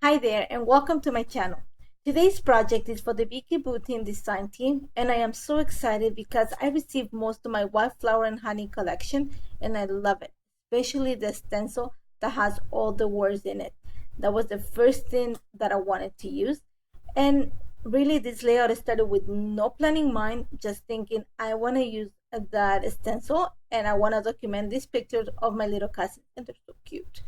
Hi there and welcome to my channel. Today's project is for the VICKI BOUTIN design team, and I am so excited because I received most of my wildflower and honey collection and I love it, especially the stencil that has all the words in it. That was the first thing that I wanted to use, and really this layout started with no plan in mind, just thinking I want to use that stencil and I want to document these pictures of my little cousins, and they're so cute.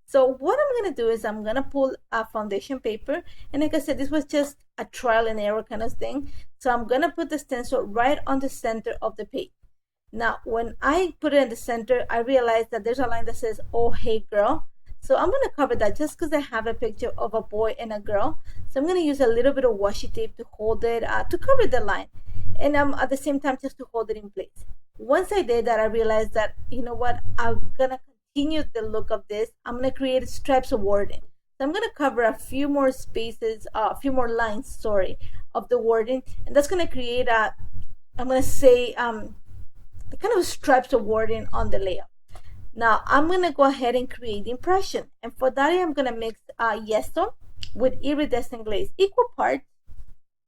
So what I'm going to do is I'm going to pull a foundation paper, and like I said, this was just a trial and error kind of thing. So I'm going to put the stencil right on the center of the page. Now when I put it in the center, I realized that there's a line that says, "Oh hey girl." So I'm going to cover that just because I have a picture of a boy and a girl. So I'm going to use a little bit of washi tape to hold it, to cover the line, and at the same time just to hold it in place. Once I did that, I realized that, you know what, I'm going to continue the look of this. I'm going to create stripes of wording. So I'm going to cover a few more spaces, a few more lines, sorry, of the wording, and that's going to create I'm going to say, the kind of stripes of wording on the layout. Now I'm going to go ahead and create impression, and for that I'm going to mix yeso with iridescent glaze, equal parts.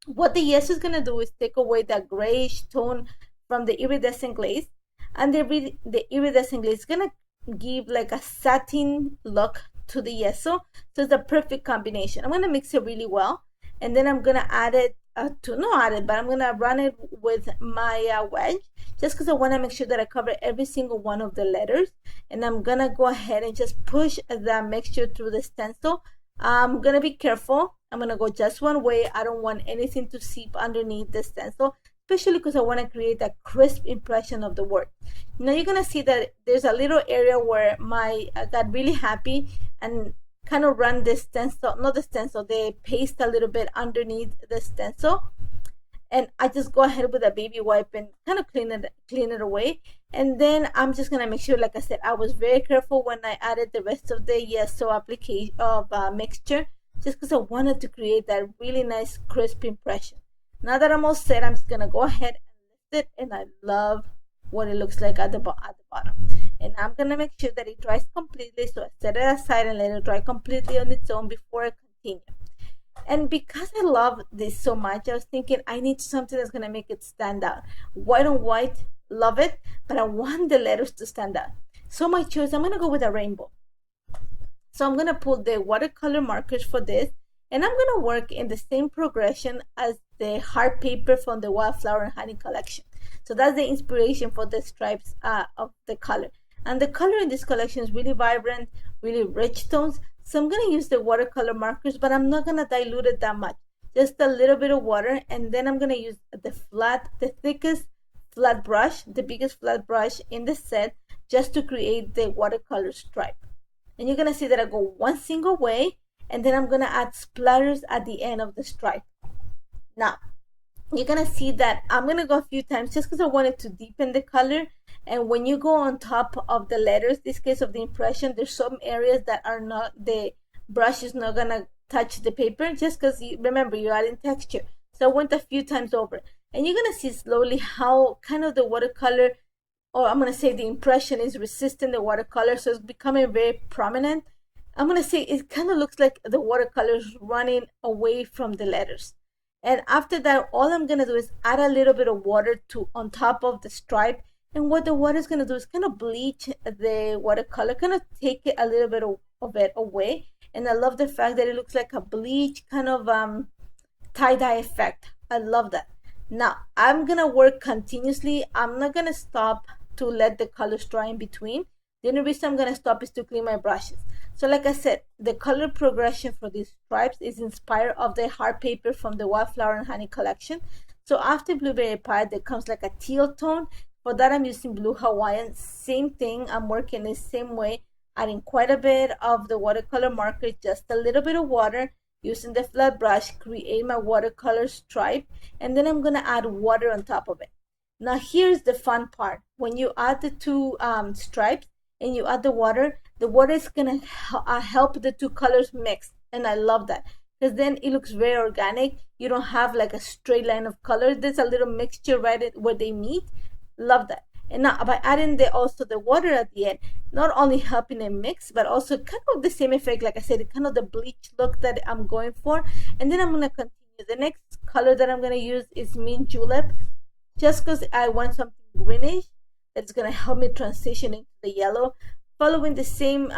What the yeso is going to do is take away that grayish tone from the iridescent glaze, and the iridescent glaze is going to give like a satin look to the yeso. So it's a perfect combination. I'm going to mix it really well, and then I'm going to add it but I'm going to run it with my wedge, just because I want to make sure that I cover every single one of the letters. And I'm going to go ahead and just push the mixture through the stencil. I'm going to be careful. I'm going to go just one way. I don't want anything to seep underneath the stencil, especially because I want to create a crisp impression of the word. Now you're going to see that there's a little area where I got really happy and kind of run the stencil, not the stencil, the paste a little bit underneath the stencil. And I just go ahead with a baby wipe and kind of clean it away. And then I'm just going to make sure, like I said, I was very careful when I added the rest of the yeso application of mixture, just because I wanted to create that really nice crisp impression. Now that I'm all set, I'm just going to go ahead and lift it, and I love what it looks like at the bottom. And I'm going to make sure that it dries completely, so I set it aside and let it dry completely on its own before I continue. And because I love this so much, I was thinking I need something that's going to make it stand out. White on white, love it, but I want the letters to stand out. So my choice, I'm going to go with a rainbow. So I'm going to pull the watercolor markers for this, and I'm going to work in the same progression as the hard paper from the Wildflower and Honey collection. So that's the inspiration for the stripes of the color. And the color in this collection is really vibrant, really rich tones. So I'm going to use the watercolor markers, but I'm not going to dilute it that much. Just a little bit of water, and then I'm going to use the thickest flat brush, the biggest flat brush in the set, just to create the watercolor stripe. And you're going to see that I go one single way, and then I'm going to add splatters at the end of the stripe. Now, you're going to see that I'm going to go a few times just because I wanted to deepen the color. And when you go on top of the letters, this case of the impression, there's some areas that are not, the brush is not going to touch the paper, just because, remember, you're adding texture. So I went a few times over. And you're going to see slowly how kind of the watercolor, or I'm going to say the impression, is resisting the watercolor. So it's becoming very prominent. I'm going to say it kind of looks like the watercolor is running away from the letters. And after that, all I'm going to do is add a little bit of water on top of the stripe. And what the water is going to do is kind of bleach the watercolor, kind of take it a little bit of it away. And I love the fact that it looks like a bleach kind of tie-dye effect. I love that. Now, I'm going to work continuously. I'm not going to stop to let the colors dry in between. The only reason I'm going to stop is to clean my brushes. So like I said, the color progression for these stripes is inspired of the hard paper from the Wildflower and Honey collection. So after Blueberry Pie, there comes like a teal tone. For that, I'm using Blue Hawaiian. Same thing, I'm working the same way, adding quite a bit of the watercolor marker, just a little bit of water, using the flat brush, create my watercolor stripe, and then I'm going to add water on top of it. Now here's the fun part. When you add the two stripes and you add the water is going to help the two colors mix, and I love that, because then it looks very organic. You don't have like a straight line of color. There's a little mixture right where they meet. Love that. And now by adding also the water at the end, not only helping it mix, but also kind of the same effect, like I said, kind of the bleach look that I'm going for. And then I'm going to continue. The next color that I'm going to use is Mint Julep, just because I want something greenish that's going to help me transition into the yellow, following the same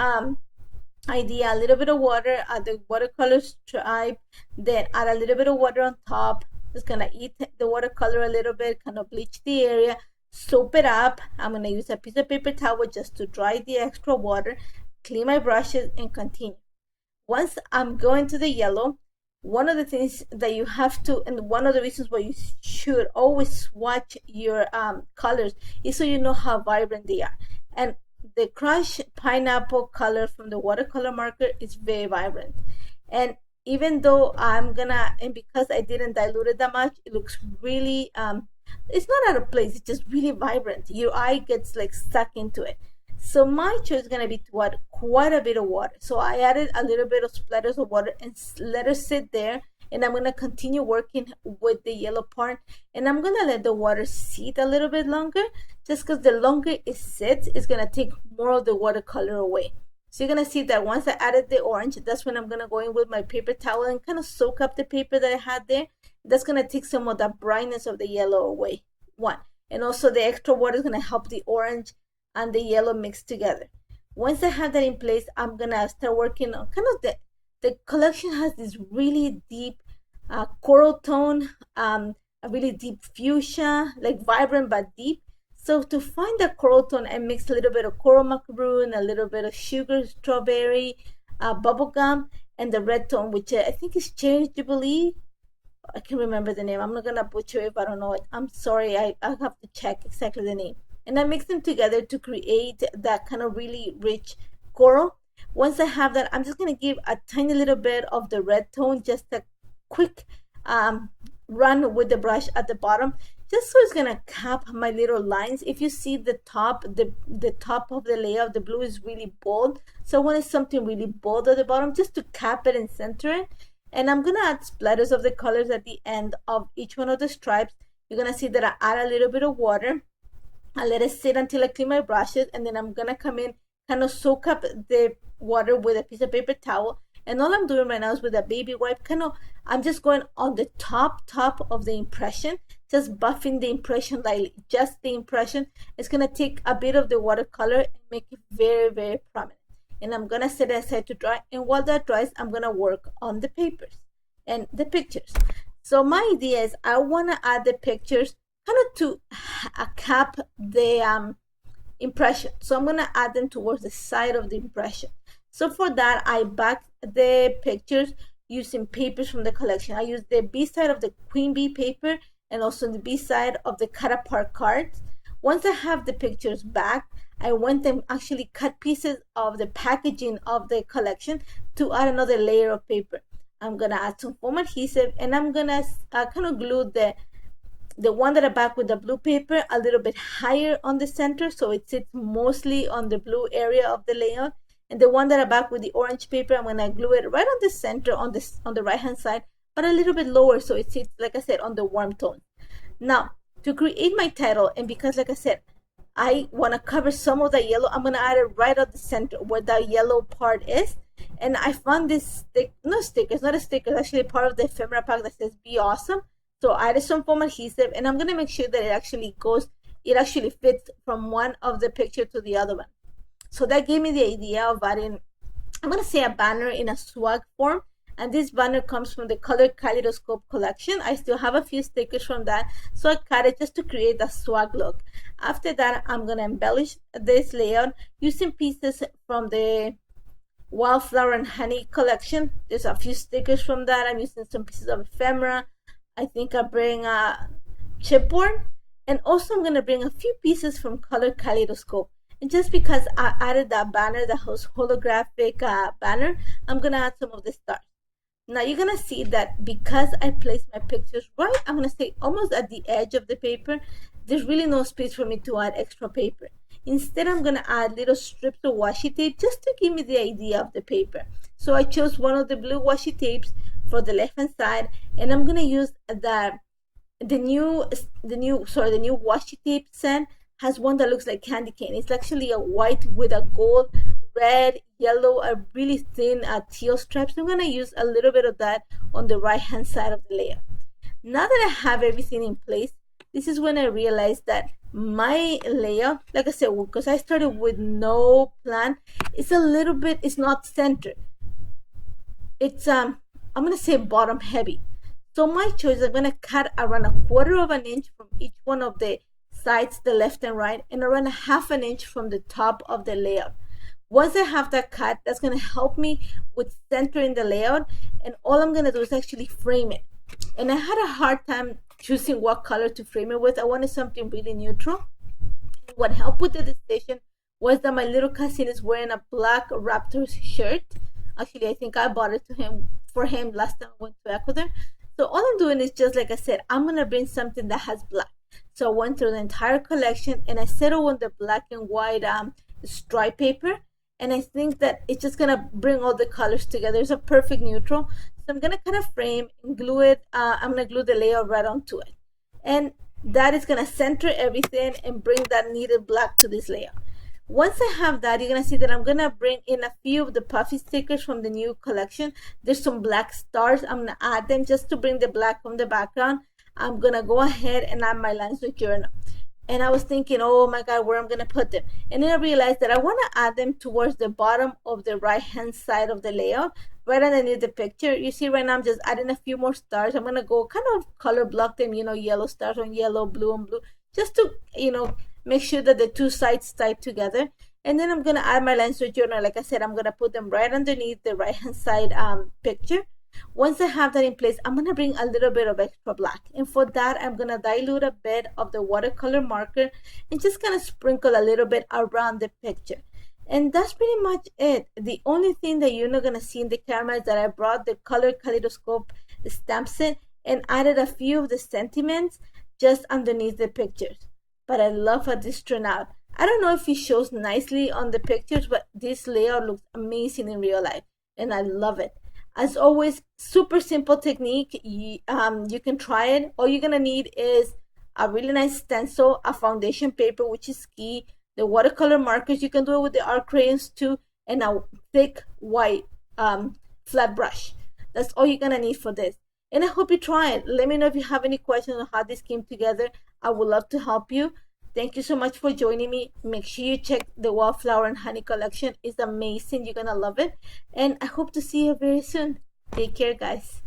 idea. A little bit of water, add the watercolor stripe, then add a little bit of water on top. Just gonna eat the watercolor a little bit, kind of bleach the area, soap it up. I'm gonna use a piece of paper towel just to dry the extra water, clean my brushes, and continue. Once I'm going to the yellow, one of the things that you have to, and one of the reasons why you should always swatch your colors, is so you know how vibrant they are. And the crushed pineapple color from the watercolor marker is very vibrant. And even though and because I didn't dilute it that much, it looks really, it's not out of place, it's just really vibrant. Your eye gets like stuck into it. So my choice is going to be to add quite a bit of water. So I added a little bit of splatters of water and let it sit there. And I'm going to continue working with the yellow part. And I'm going to let the water sit a little bit longer, just because the longer it sits, it's going to take more of the watercolor away. So you're going to see that once I added the orange, that's when I'm going to go in with my paper towel and kind of soak up the paper that I had there. That's going to take some of the brightness of the yellow away. One. And also the extra water is going to help the orange and the yellow mix together. Once I have that in place, I'm gonna start working on kind of the collection has this really deep coral tone, a really deep fuchsia, like vibrant but deep. So to find that coral tone, I mix a little bit of coral macaroon, a little bit of sugar strawberry, bubblegum, and the red tone, which I think is cherry jubilee. I can't remember the name. I'm not gonna butcher it if I don't know it. I'm sorry, I have to check exactly the name. And I mix them together to create that kind of really rich coral. Once I have that, I'm just going to give a tiny little bit of the red tone, just a quick run with the brush at the bottom, just so it's going to cap my little lines. If you see the top, the top of the layer, the blue is really bold. So I wanted something really bold at the bottom, just to cap it and center it. And I'm going to add splatters of the colors at the end of each one of the stripes. You're going to see that I add a little bit of water. I let it sit until I clean my brushes, and then I'm gonna come in, kind of soak up the water with a piece of paper towel. And all I'm doing right now is with a baby wipe, I'm just going on the top of the impression, just buffing the impression lightly, just the impression. It's gonna take a bit of the watercolor and make it very, very prominent. And I'm gonna set it aside to dry, and while that dries, I'm gonna work on the papers and the pictures. So my idea is I wanna add the pictures kind of to cap the impression. So I'm going to add them towards the side of the impression. So for that, I back the pictures using papers from the collection. I use the B side of the Queen Bee paper and also the B side of the cut apart cards. Once I have the pictures back, I went and actually cut pieces of the packaging of the collection to add another layer of paper. I'm going to add some foam adhesive, and I'm going to kind of glue the one that I back with the blue paper a little bit higher on the center, so it sits mostly on the blue area of the layout. And the one that I back with the orange paper, I'm gonna glue it right on the center on the right hand side, but a little bit lower, so it sits, like I said, on the warm tone. Now, to create my title, and because like I said, I want to cover some of the yellow, I'm gonna add it right at the center where the yellow part is. And I found this it's not a sticker, it's actually part of the ephemera pack that says "Be Awesome." So I added some foam adhesive, and I'm going to make sure that it actually fits from one of the picture to the other one. So that gave me the idea of adding, I'm going to say, a banner in a swag form. And this banner comes from the Color Kaleidoscope collection. I still have a few stickers from that, so I cut it just to create a swag look. After that, I'm going to embellish this layout using pieces from the Wildflower and Honey collection. There's a few stickers from that. I'm using some pieces of ephemera. I think I bring a chipboard, and also I'm going to bring a few pieces from Color Kaleidoscope. And just because I added that banner, that holographic banner, I'm going to add some of the stars. Now you're going to see that because I placed my pictures right, I'm going to say almost at the edge of the paper, there's really no space for me to add extra paper. Instead, I'm going to add little strips of washi tape just to give me the idea of the paper. So I chose one of the blue washi tapes for the left hand side, and I'm going to use the new washi tape set. has one that looks like candy cane. It's actually a white with a gold, red, yellow, a really thin teal stripes. I'm going to use a little bit of that on the right hand side of the layer. Now that I have everything in place, this is when I realized that my layout, like I said, because I started with no plan, it's a little bit, it's not centered. It's I'm gonna say bottom heavy. So my choice, I'm gonna cut around 1/4 of an inch from each one of the sides, the left and right, and around 1/2 an inch from the top of the layout. Once I have that cut, that's gonna help me with centering the layout, and all I'm gonna do is actually frame it. And I had a hard time choosing what color to frame it with. I wanted something really neutral. What helped with the decision was that my little cousin is wearing a black Raptors shirt. Actually, I think I bought it for him last time I went to Ecuador. So all I'm doing is just like I said, I'm gonna bring something that has black. So I went through the entire collection and I settled on the black and white stripe paper. And I think that it's just gonna bring all the colors together. It's a perfect neutral. So I'm gonna kind of frame and glue it. I'm gonna glue the layout right onto it. And that is gonna center everything and bring that needed black to this layout. Once I have that, you're gonna see that I'm gonna bring in a few of the puffy stickers from the new collection. There's some black stars. I'm gonna add them just to bring the black from the background. I'm gonna go ahead and add my lines with journal. And I was thinking, oh my God, where I'm gonna put them. And then I realized that I wanna add them towards the bottom of the right-hand side of the layout, right underneath the picture. You see right now I'm just adding a few more stars. I'm gonna go kind of color block them, yellow stars on yellow, blue on blue, just to, make sure that the two sides tie together. And then I'm gonna add my lines with journal. Like I said, I'm gonna put them right underneath the right-hand side picture. Once I have that in place, I'm gonna bring a little bit of extra black. And for that, I'm gonna dilute a bit of the watercolor marker and just kind of sprinkle a little bit around the picture. And that's pretty much it. The only thing that you're not gonna see in the camera is that I brought the color kaleidoscope stamp set and added a few of the sentiments just underneath the pictures. But I love how this turned out. I don't know if it shows nicely on the pictures, but this layout looks amazing in real life, and I love it. As always, super simple technique. You can try it. All you're gonna need is a really nice stencil, a foundation paper, which is key, the watercolor markers. You can do it with the art crayons too, and a thick white flat brush. That's all you're gonna need for this. And I hope you try it. Let me know if you have any questions on how this came together. I would love to help you. Thank you so much for joining me. Make sure you check the Wildflower and Honey collection. It's amazing. You're gonna love it. And I hope to see you very soon. Take care, guys.